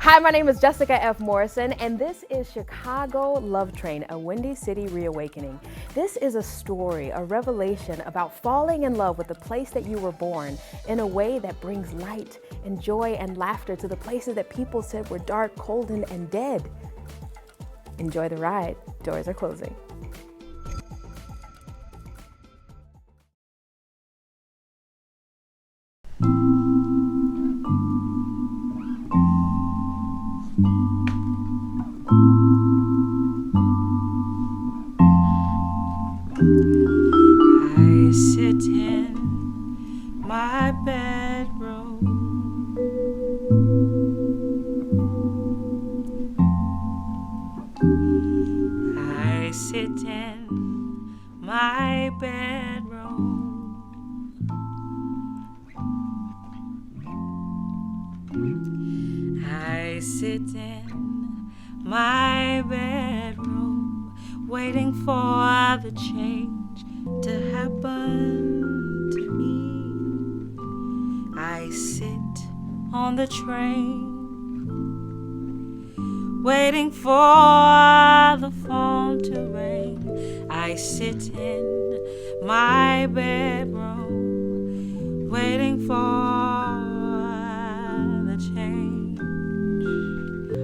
Hi, my name is Jessica F. Morrison, and this is Chicago Love Train, a Windy City reawakening. This is a story, a revelation about falling in love with the place that you were born in a way that brings light and joy and laughter to the places that people said were dark, cold, and dead. Enjoy the ride. Doors are closing. I sit in my bedroom, I sit in my bedroom, I sit in my bedroom, waiting for the change to happen to me. I sit on the train, waiting for the fall to rain. I sit in my bedroom, waiting for the change.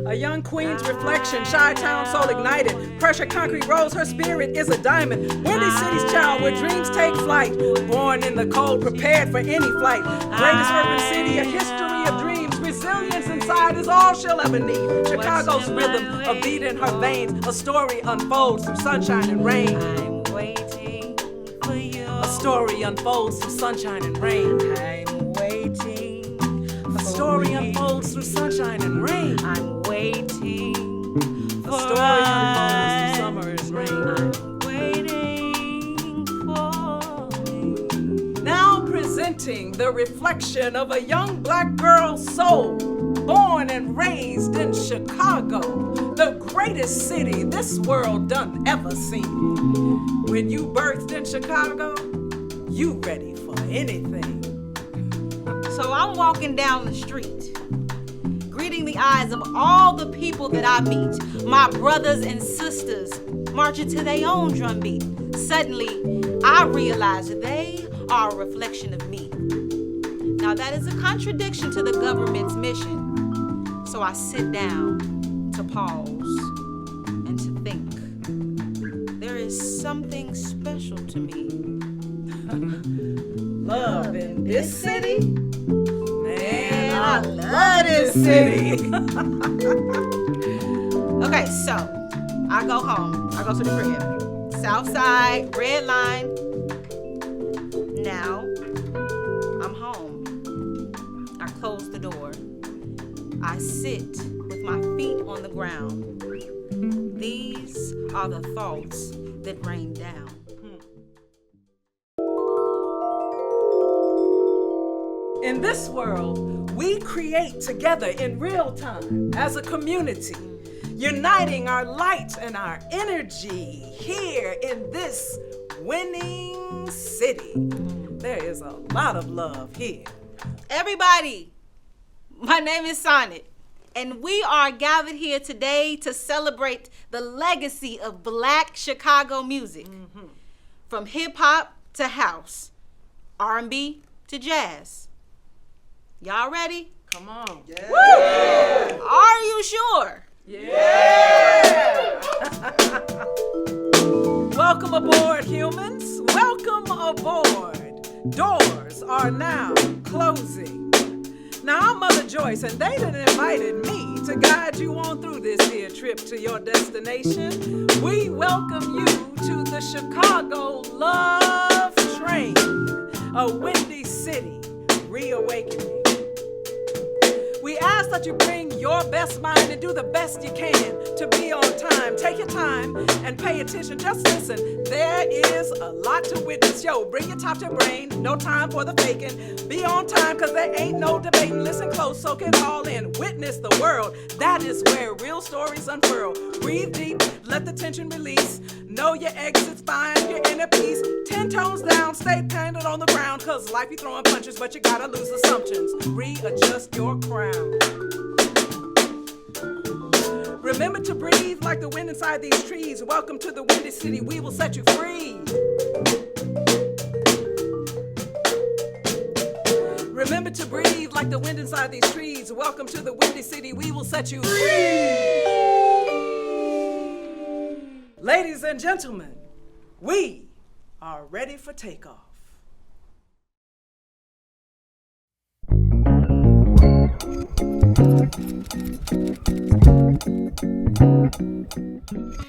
A young queen's reflection, Chi-town soul ignited. Pressure concrete rose, her spirit is a diamond. Windy City's child where dreams take flight. Born in the cold, prepared for any flight. Greatest urban city, a history of dreams. Resilience inside is all she'll ever need. Chicago's rhythm, a beat in her veins. A story unfolds through sunshine and rain. I'm waiting for you. A story unfolds through sunshine and rain. I'm waiting for A story unfolds through sunshine and rain. I'm waiting for A story unfolds through summer and rain. I'm waiting for me. Now presenting the reflection of a young black girl's soul, born and raised in Chicago, the greatest city this world done ever seen. When you birthed in Chicago, you ready for anything. So I'm walking down the street, greeting the eyes of all the people that I meet, my brothers and sisters, marching to their own drum beat. Suddenly, I realize they are a reflection of me. Now that is a contradiction to the government's mission. So I sit down to pause and to think. There is something special to me. Love in this city? Man, I love this city. Okay, so I go home. I go to the crib. South side, red line. Now I'm home. I close the door. I sit with my feet on the ground. These are the thoughts that rain down. In this world, we create together in real time as a community, uniting our light and our energy here in this winning city. There is a lot of love here. Everybody, my name is Sonnet, and we are gathered here today to celebrate the legacy of Black Chicago music. From hip-hop to house, R&B to jazz. Y'all ready? Come on. Yeah. Are you sure? Yeah! Welcome aboard, humans. Welcome aboard. Doors are now closing. Now, I'm Mother Joyce, and they done invited me to guide you on through this here trip to your destination. We welcome you to the Chicago Love Train, a Windy City reawakening. We ask that you bring your best mind and do the best you can to be on time. Take your time and pay attention. Just listen. There is a lot to witness. Yo, bring your top to your brain. No time for the faking. Be on time, cause there ain't no debating. Listen close, soak it all in. Witness the world. That is where real stories unfurl. Breathe deep, let the tension release. Know your exits, find your inner peace. 10 tones down, stay planted on the ground. Cause life you throwing punches, but you gotta lose assumptions. Readjust your crown. Remember to breathe like the wind inside these trees. Welcome to the Windy City, we will set you free. Remember to breathe like the wind inside these trees. Welcome to the Windy City, we will set you free. Ladies and gentlemen, we are ready for takeoff.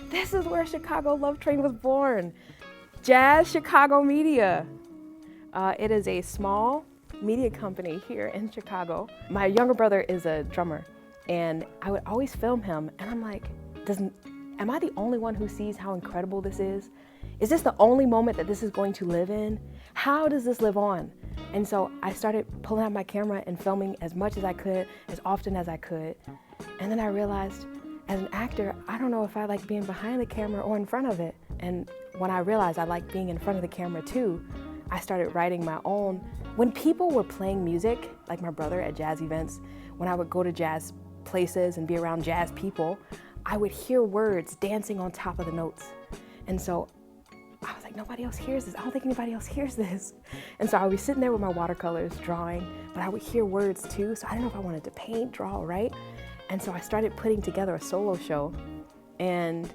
This is where Chicago Love Train was born. Jazz Chicago Media. It is a small media company here in Chicago. My younger brother is a drummer, and I would always film him, and I'm like, am I the only one who sees how incredible this is? Is this the only moment that this is going to live in? How does this live on? And so I started pulling out my camera and filming as much as I could, as often as I could. And then I realized, as an actor, I don't know if I like being behind the camera or in front of it. And when I realized I like being in front of the camera too, I started writing my own. When people were playing music, like my brother at jazz events, when I would go to jazz places and be around jazz people, I would hear words dancing on top of the notes. And so I was like, nobody else hears this. I don't think anybody else hears this. And so I would be sitting there with my watercolors drawing, but I would hear words too. So I didn't know if I wanted to paint, draw, or write. And so I started putting together a solo show, and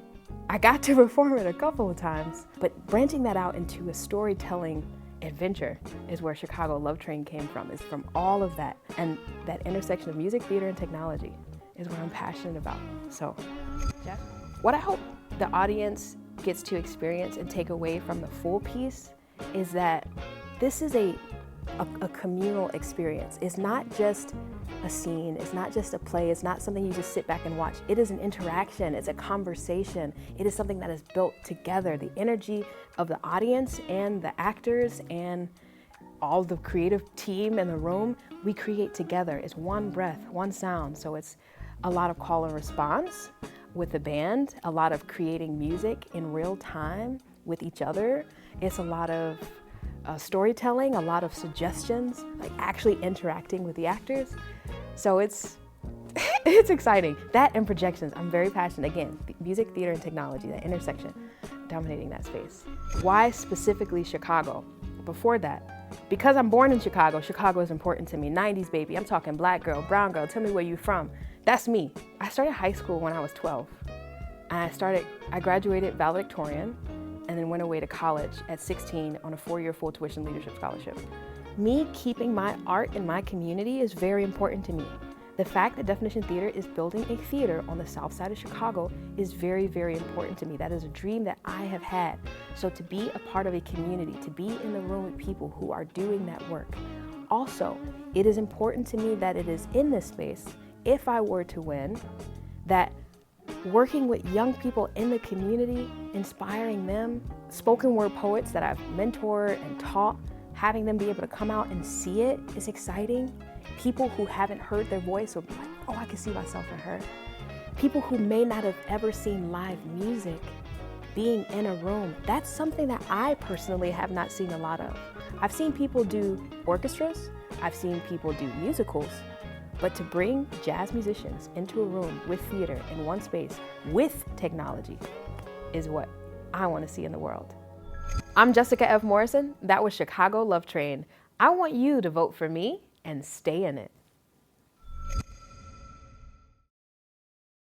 I got to perform it a couple of times. But branching that out into a storytelling adventure is where Chicago Love Train came from, is from all of that. And that intersection of music, theater, and technology is what I'm passionate about. So, Jeff, what I hope the audience gets to experience and take away from the full piece is that this is a communal experience. It's not just a scene, it's not just a play, it's not something you just sit back and watch. It is an interaction, it's a conversation. It is something that is built together. The energy of the audience and the actors and all the creative team in the room, we create together. It's one breath, one sound. So it's a lot of call and response with the band, a lot of creating music in real time with each other. It's a lot of storytelling, a lot of suggestions, like actually interacting with the actors. So it's exciting. That and projections, I'm very passionate. Again, music, theater, and technology, that intersection, dominating that space. Why specifically Chicago? Before that, because I'm born in Chicago, Chicago is important to me. 90s baby, I'm talking black girl, brown girl, tell me where you from. That's me. I started high school when I was 12. I graduated valedictorian and then went away to college at 16 on a 4-year full tuition leadership scholarship. Me keeping my art in my community is very important to me. The fact that Definition Theater is building a theater on the south side of Chicago is very, very important to me. That is a dream that I have had. So to be a part of a community, to be in the room with people who are doing that work. Also, it is important to me that it is in this space, if I were to win, that working with young people in the community, inspiring them, spoken word poets that I've mentored and taught, having them be able to come out and see it is exciting. People who haven't heard their voice will be like, oh, I can see myself in her. People who may not have ever seen live music, being in a room, that's something that I personally have not seen a lot of. I've seen people do orchestras, I've seen people do musicals, but to bring jazz musicians into a room with theater in one space with technology is what I want to see in the world. I'm Jessica F. Morrison. That was Chicago Love Train. I want you to vote for me and stay in it.